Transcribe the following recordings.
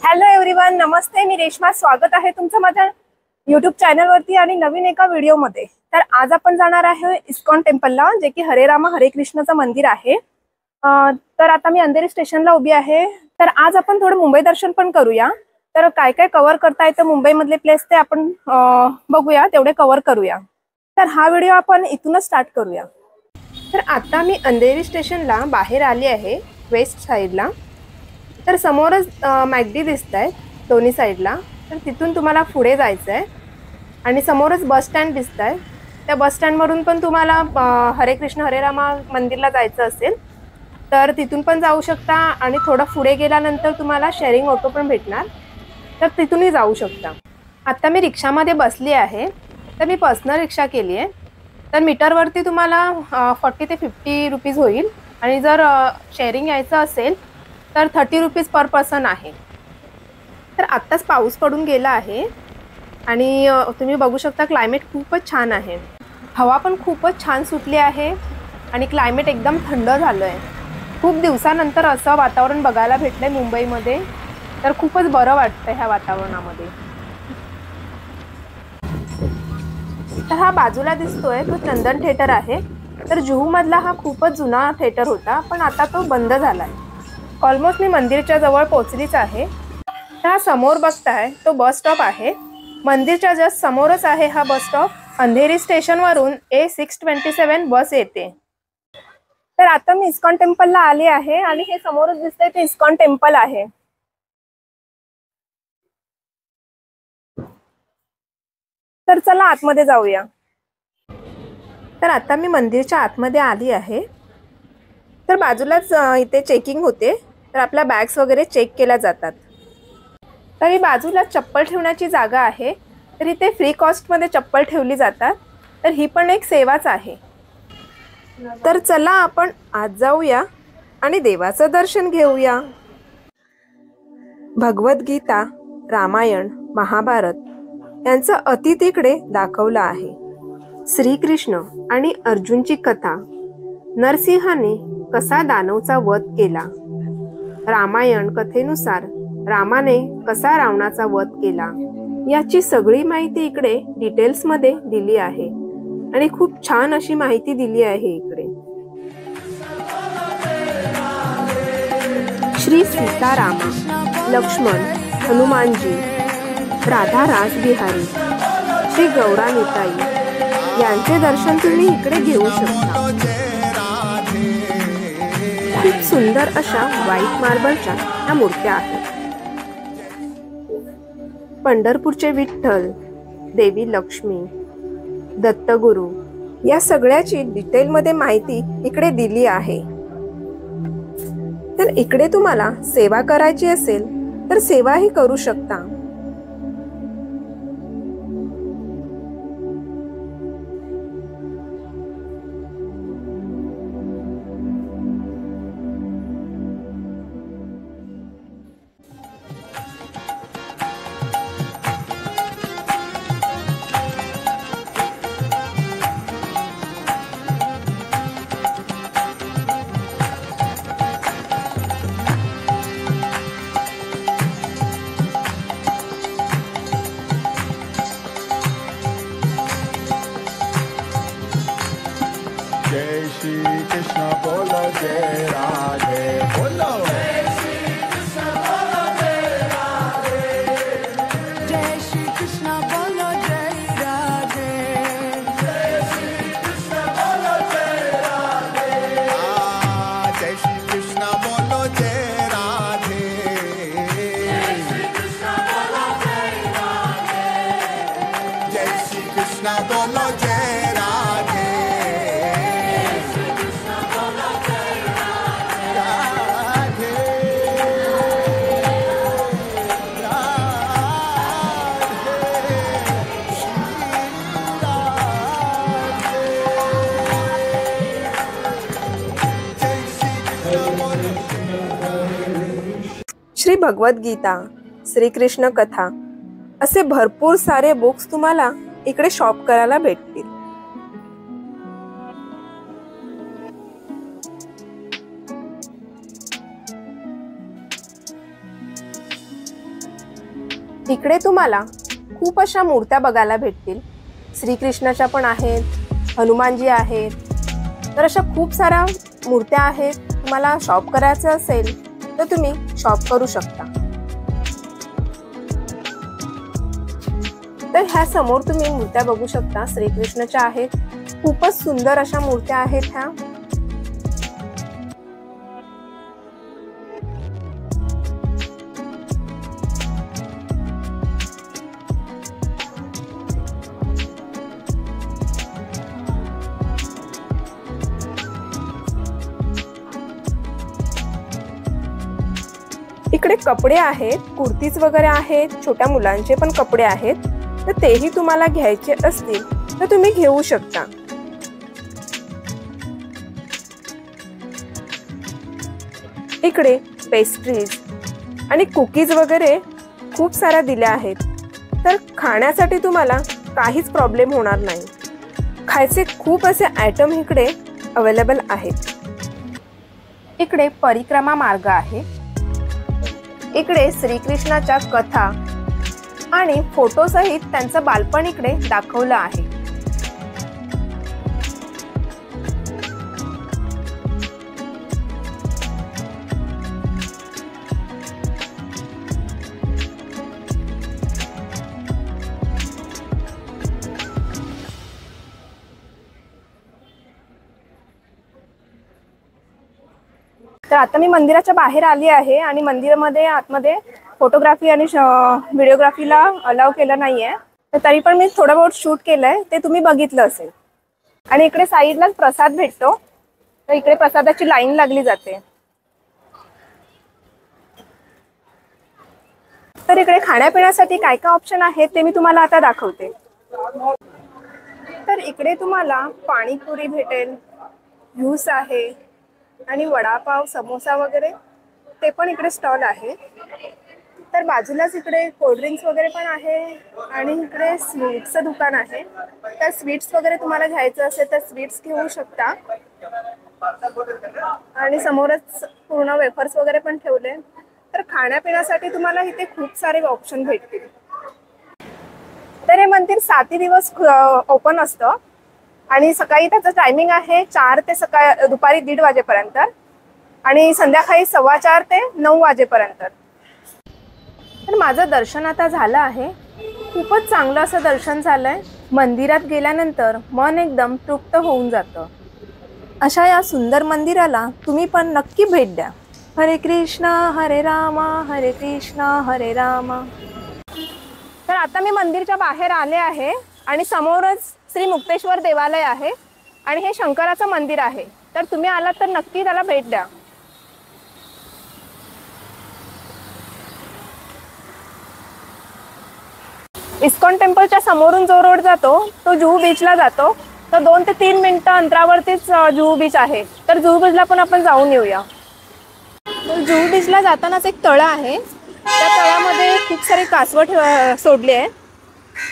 Hello everyone, नमस्ते. मी रेश्मा. स्वागत आहे तुमचं माझ्या यूट्यूब चॅनलवरती आणि नवीन एका व्हिडिओमध्ये. तर आज आपण जाणार आहे इस्कॉन टेम्पलला, जे की हरे रामा हरे कृष्णचं मंदिर आहे. तर आता मी अंधेरी स्टेशनला उभी आहे. तर आज आपण थोडं मुंबई दर्शन पण करूया. तर काय काय कव्हर करता येतं मुंबईमधले प्लेस ते आपण बघूया, तेवढे कव्हर करूया. तर हा व्हिडिओ आपण इथूनच स्टार्ट करूया. तर आता मी अंधेरी स्टेशनला बाहेर आली आहे, वेस्ट साईडला. तर समोरच मॅगडी दिसत आहे दोन्ही साईडला. तर तिथून तुम्हाला पुढे जायचं आहे आणि समोरच बस स्टँड दिसत आहे. त्या बस स्टँडवरून पण तुम्हाला हरे कृष्ण हरे रामा मंदिरला जायचं असेल तर तिथून पण जाऊ शकता आणि थोडं पुढे गेल्यानंतर तुम्हाला शेअरिंग ऑटो पण भेटणार, तर तिथूनही जाऊ शकता. आता मी रिक्षामध्ये बसली आहे. तर मी पर्सनल रिक्षा केली आहे. तर मीटरवरती तुम्हाला 40 ते 50 रुपीज होईल आणि जर शेअरिंग यायचं असेल तर 30 रुपीज पर पर्सन आहे. तर आत्ताच पाऊस पडून गेला आहे आणि तुम्ही बघू शकता क्लायमेट खूपच छान आहे. हवा पण खूपच छान सुटली आहे आणि क्लायमेट एकदम थंड झालं आहे. खूप दिवसानंतर असं वातावरण बघायला भेटलंय मुंबईमध्ये. तर खूपच बरं वाटतं ह्या वातावरणामध्ये. तर हा बाजूला दिसतोय तो चंदन थिएटर आहे. तर जुहूमधला हा खूपच जुना थिएटर होता, पण आता तो बंद झालाय. ऑलमोस्ट मी मंदिरच्या जवळ पोहोचलीच आहे. तर हा समोर बघताय तो बस स्टॉप आहे. मंदिरच्या जस्ट समोरच आहे हा बस स्टॉप. अंधेरी स्टेशनवरून A627 बस येते. तर आता मी इस्कॉन टेम्पलला आले आहे आणि हे समोरच दिसतंय ते इस्कॉन टेम्पल आहे. तर चला आतमध्ये जाऊया. तर आता मी मंदिरच्या आतमध्ये आली आहे. तर बाजूलाच इथे चेकिंग होते. तर आपल्या बॅग्स वगैरे चेक केल्या जातात. तर ही बाजूला चप्पल ठेवण्याची जागा आहे. तर इथे फ्री कॉस्टमध्ये चप्पल ठेवली जातात. तर ही पण एक सेवाच आहे. तर चला आपण आत जाऊया आणि देवाचं दर्शन घेऊया. भगवद्गीता, रामायण, महाभारत यांचं अति तिकडे दाखवलं आहे. श्रीकृष्ण आणि अर्जुनची कथा, नरसिंहाने कसा दानवचा वध केला, रामायण कथेनुसार रामाने कसा रावणाचा वध केला, याची सगळी माहिती इकडे डिटेल्समध्ये दिली आहे आणि खूप छान अशी माहिती दिली आहे इकडे. श्री सीतारामा, लक्ष्मण, हनुमानजी, राधा रासबिहारी, श्री गौरानिताई यांचे दर्शन तुम्ही इकडे घेऊ शकता. खूप सुंदर अशा व्हाईट मार्बलच्या या मूर्त्या आहेत. पंढरपूरचे विठ्ठल, देवी लक्ष्मी, दत्तगुरु या सगळ्याची डिटेलमध्ये माहिती इकडे दिली आहे. तर इकडे तुम्हाला सेवा करायची असेल तर सेवाही करू शकता. जय श्री कृष्ण बोलो, जय राधे बोलो, जय श्री कृष्ण बोलो, जय राधे, जय श्री कृष्ण बोलो, जय राधे, जय श्री कृष्ण बोलो, जय राधे, जय श्री कृष्ण बोलो, जय राधे, जय श्री कृष्ण बोलो, जय राधे, जय श्री कृष्ण बोलो, जय राधे. श्री भगवद्गीता, श्रीकृष्ण कथा असे भरपूर सारे बुक्स तुम्हाला इकडे शॉप करायला भेटतील. इकडे तुम्हाला खूप अशा मूर्त्या बघायला भेटतील. श्रीकृष्णाच्या पण आहेत, हनुमानजी आहेत. तर अशा खूप साऱ्या मूर्त्या आहेत. तुम्हाला शॉप करायचं असेल तर तुम्ही शॉप करू शकता. तर ह्या समोर तुम्ही मूर्त्या बघू शकता, श्रीकृष्णाच्या आहेत. खूपच सुंदर अशा मूर्त्या आहेत ह्या. इकडे कपडे आहेत, कुर्तीज वगैरे आहेत, छोट्या मुलांचे पण कपडे आहेत. तर तेही तुम्हाला घ्यायचे असतील तर तुम्ही घेऊ शकता. इकडे पेस्ट्रीज आणि कुकीज वगैरे खूप साऱ्या दिल्या आहेत. तर खाण्यासाठी तुम्हाला काहीच प्रॉब्लेम होणार नाही. खायचे खूप असे आयटम इकडे अवेलेबल आहेत. इकडे परिक्रमा मार्ग आहे. इकडे श्रीकृष्णाच्या कथा आणि फोटोसहित त्यांचं बालपण इकडे दाखवलं आहे. तर आता मी मंदिराच्या बाहेर आली आहे आणि मंदिरामध्ये आतमध्ये फोटोग्राफी आणि व्हिडिओग्राफीला अलाव केलं नाहीये. तर तरी पण मी थोडं बहुत शूट केलंय, ते तुम्ही बघितलं असेल. आणि इकडे साईडलाच प्रसाद भेटतो. तर इकडे प्रसादाची लाईन लागली जाते. तर इकडे खाण्यापिण्यासाठी काय काय ऑप्शन आहेत ते मी तुम्हाला आता दाखवते. तर इकडे तुम्हाला पाणीपुरी भेटेल, ज्यूस आहे आणि वडापाव, समोसा वगैरे ते पण इकडे स्टॉल आहे. तर बाजूलाच इकडे कोल्ड्रिंक्स वगैरे पण आहे आणि इकडे स्वीट्सचं दुकान आहे. तर स्वीट्स वगैरे तुम्हाला घ्यायचं असेल तर स्वीट्स घेऊ शकता. आणि समोरच पूर्ण वेफर्स वगैरे पण ठेवले. तर खाण्यापिण्यासाठी तुम्हाला इथे खूप सारे ऑप्शन भेटतील. तर हे मंदिर 7 दिवस ओपन असतं आणि सकाळी त्याचं टायमिंग आहे 4 ते दुपारी 1:30 वाजेपर्यंत आणि संध्याकाळी 4:15 ते 9 वाजेपर्यंत. तर माझं दर्शन आता झालं आहे. खूपच चांगलं असं दर्शन झालंय. मंदिरात गेल्यानंतर मन एकदम तृप्त होऊन जातं. अशा या सुंदर मंदिराला तुम्ही पण नक्की भेट द्या. हरे कृष्णा हरे रामा हरे कृष्णा हरे रामा. तर आता मी मंदिरच्या बाहेर आले आहे आणि समोरच श्री मुक्तेश्वर देवालय आहे आणि हे शंकराचं मंदिर आहे. तर तुम्ही आलात तर नक्की त्याला भेट द्या. इस्कॉन टेम्पलच्या समोरून जो रोड जातो तो जुहू बीचला जातो. तर 2 ते 3 मिनिटं अंतरावरतीच जुहू बीच आहे. तर जुहू बीचला पण आपण जाऊन येऊया. तर जुहू बीचला जातानाच एक तळ आहे. त्या तळ्यामध्ये खूप सारे कासवं सोडली आहे.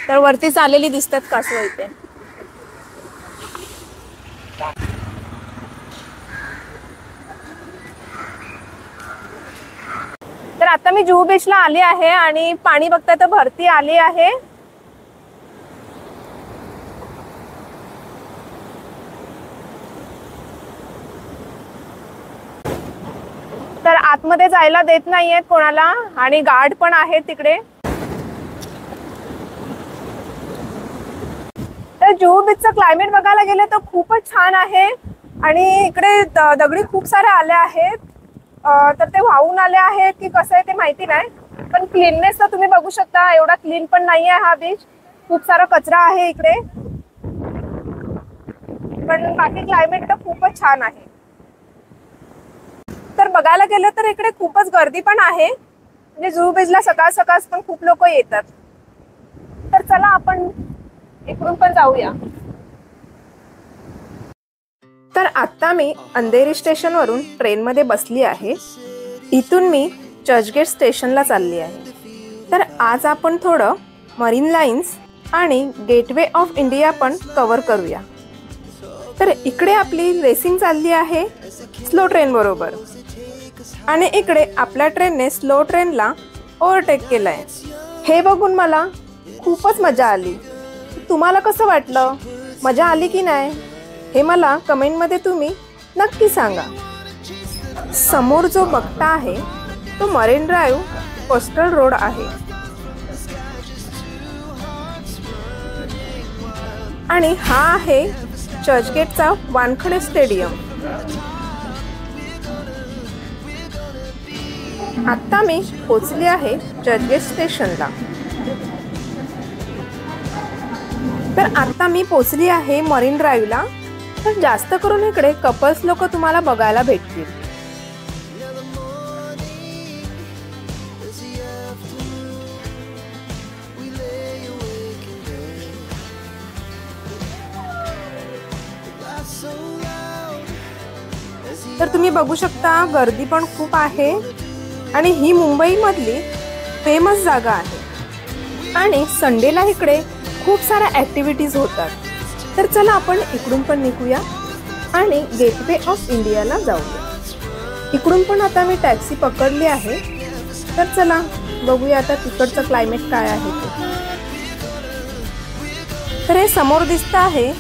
तर वरती चाललेली दिसतात कासवं इथे. तर आता मी जुहू बीचला आली आहे आणि पाणी बघताय तर भरती आली आहे. तर आतमध्ये जायला देत नाहीयेत कोणाला आणि गार्ड पण आहेत तिकडे. तर जुहू बीचचं क्लायमेट बघायला गेले तर खूपच छान आहे आणि इकडे दगडी खूप साऱ्या आल्या आहेत. तर ते वाहून आले आहेत की कसं आहे ते माहिती नाही. पण क्लीननेस तर तुम्ही बघू शकता, एवढा क्लीन पण नाही आहे हा बीच. खूप सारा कचरा आहे इकडे. पण बाकी क्लायमेट तर खूपच छान आहे. तर बघायला गेलं तर इकडे खूपच गर्दी पण आहे. म्हणजे जुहू बीचला सकाळ सकाळ पण खूप लोक येतात. तर चला आपण इकडून पण जाऊया. तर आता मी अंधेरी स्टेशनवरून ट्रेनमध्ये बसली आहे. इथून मी चर्चगेट स्टेशनला चालली आहे. तर आज आपण थोडं मरीन लाईन्स आणि गेटवे ऑफ इंडिया पण कव्हर करूया. तर इकडे आपली रेसिंग चालली आहे स्लो ट्रेन बरोबर आणि इकडे आपल्या ट्रेनने स्लो ट्रेनला ओव्हरटेक केलंय. हे बघून मला खूपच मजा आली. तुम्हाला कसं वाटलं? मजा आली की नाही हे मला कमेंटमध्ये तुम्ही नक्की सांगा. समोर जो बघता आहे तो मरीन ड्राईव्ह कोस्टल रोड आहे आणि हा आहे चर्चगेटचा वानखडे स्टेडियम. आता मी पोहोचली आहे चर्चगेट स्टेशनला. तर आता मी पोहोचली आहे मरीन ड्राईव्हला. तर जास्त करून इकडे कपल्स लोक तुम्हाला बघायला भेटतील. तर तुम्ही बघू शकता गर्दी पण खूप आहे आणि ही मुंबई मधली फेमस जागा आहे आणि संडेला इकडे खूप साऱ्या ऍक्टिव्हिटीज होतात. तर चला आपण इकडून पण निघूया आणि गेटवे ऑफ इंडियाला जाऊया. इकडून पण आता मी टॅक्सी पकडली आहे. तर चला बघूया आता तिकडचं क्लायमेट काय आहे ते. तर हे समोर दिसतं आहे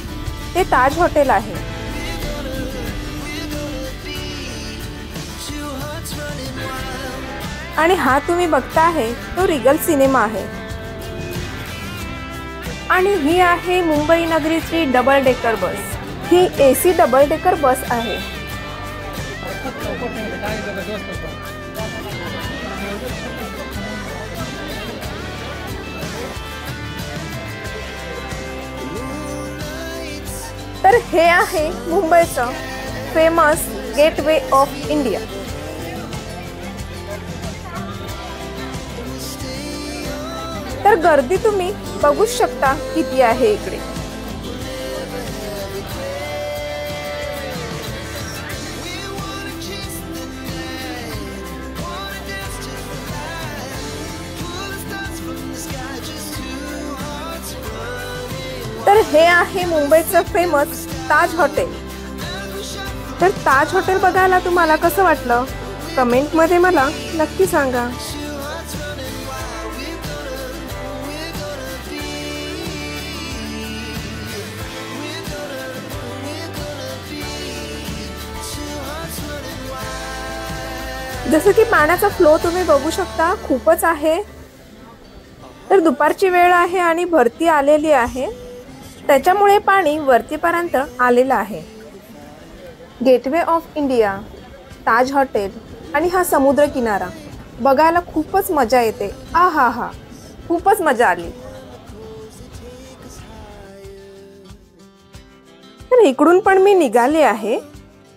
ते ताज हॉटेल आहे. आणि हा तुम्ही बघता आहे तो रिगल सिनेमा आहे आणि ही आहे मुंबई नगरीची डबल डेकर बस. ही AC डबल डेकर बस आहे. तर हे आहे मुंबईचं फेमस गेटवे ऑफ इंडिया. तर गर्दी तुम्ही बघू शकता किती आहे इकडे. तर हे आहे मुंबईचं फेमस ताज हॉटेल. तर ताज हॉटेल बघायला तुम्हाला कसं वाटलं कमेंटमध्ये मला नक्की सांगा. जसं की पाण्याचा फ्लो तुम्ही बघू शकता खूपच आहे. तर दुपारची वेळ आहे आणि भरती आलेली आहे त्याच्यामुळे पाणी वरतीपर्यंत आलेलं आहे. Gateway of India, Taj hotel आणि हा समुद्र किनारा बघायला खूपच मजा येते. हा खूपच मजा आली. तर इकडून पण मी निघाले आहे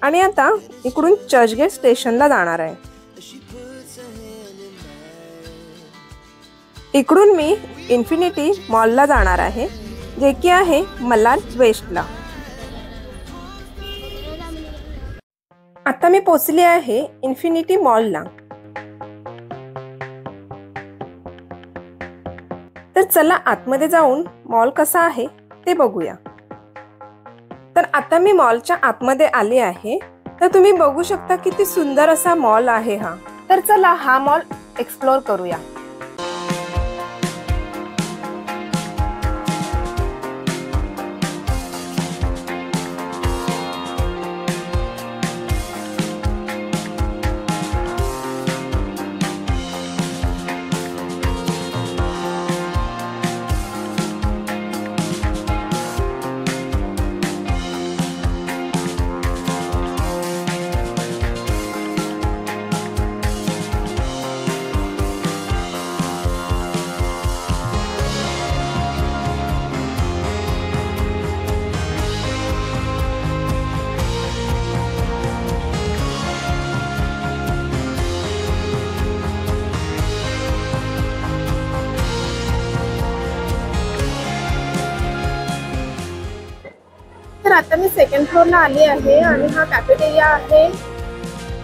आणि आता इकडून चर्चगेट स्टेशनला जाणार आहे. इकडून मी इन्फिनिटी मॉलला जाणार आहे जे की आहे मलाड वेस्टला. आता मी पोहोचली आहे इन्फिनिटी मॉलला. तर चला आतमध्ये जाऊन मॉल कसा आहे ते बघूया. तर आता मी मॉलच्या आतमध्ये आले आहे. तर तुम्ही बघू शकता किती सुंदर असा मॉल आहे हा. तर चला हा मॉल एक्सप्लोर करूया. तर आता मी सेकंड फ्लोअरला आली आहे आणि हा कॅफेटेरिया आहे.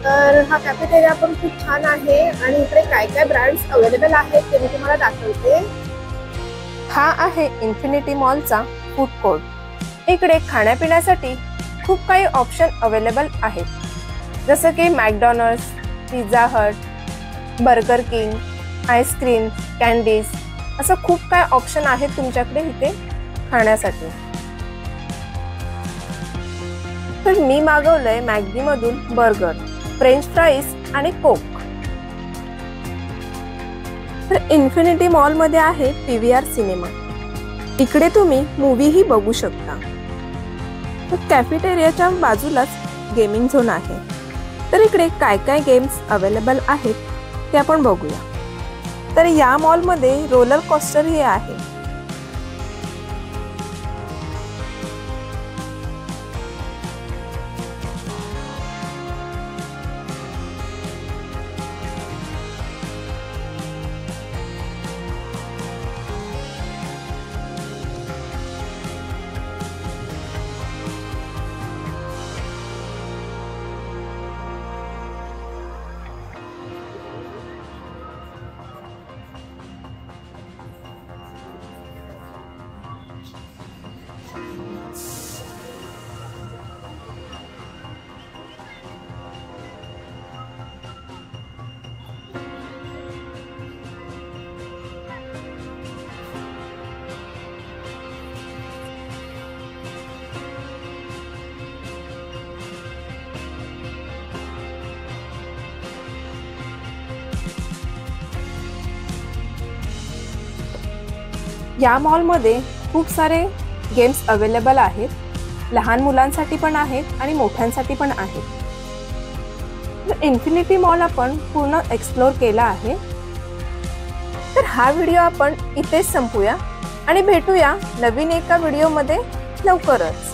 तर हा कॅफेटेरिया पण खूप छान आहे आणि इकडे काय काय ब्रँड्स अवेलेबल आहेत ते मी तुम्हाला दाखवते. हा आहे इन्फिनिटी मॉलचा फूड कोर्ट. इकडे खाण्यापिण्यासाठी खूप काही ऑप्शन अवेलेबल आहेत जसं की McDonald's, Pizza Hut, burger king, ice cream, candies असं खूप काय ऑप्शन आहेत तुमच्याकडे इथे खाण्यासाठी। तर मी मागवलंय मॅगडी मधून बर्गर, फ्रेंच फ्राईज आणि कोक। तर इन्फिनिटी मॉल मध्ये आहे PVR सिनेमा, इकडे तुम्ही मूवी ही बघू शकता। कॅफेटेरियाच्या बाजूलाच गेमिंग झोन आहे। तर इकडे काय काय गेम्स अवेलेबल आहेत ते आपण बघूया। तर या मॉल मध्ये रोलर कोस्टर हे आहे। या मॉल मध्ये खूप सारे गेम्स अवेलेबल आहेत, लहान मुलांसाठी पण आहेत आणि मोठ्यांसाठी पण आहेत। इन्फिनिटी मॉल आपण पूर्ण एक्सप्लोर केला आहे। तर हा व्हिडिओ आपण इथेच संपूया आणि भेटूया नवीन एका व्हिडिओ मध्ये लवकरच।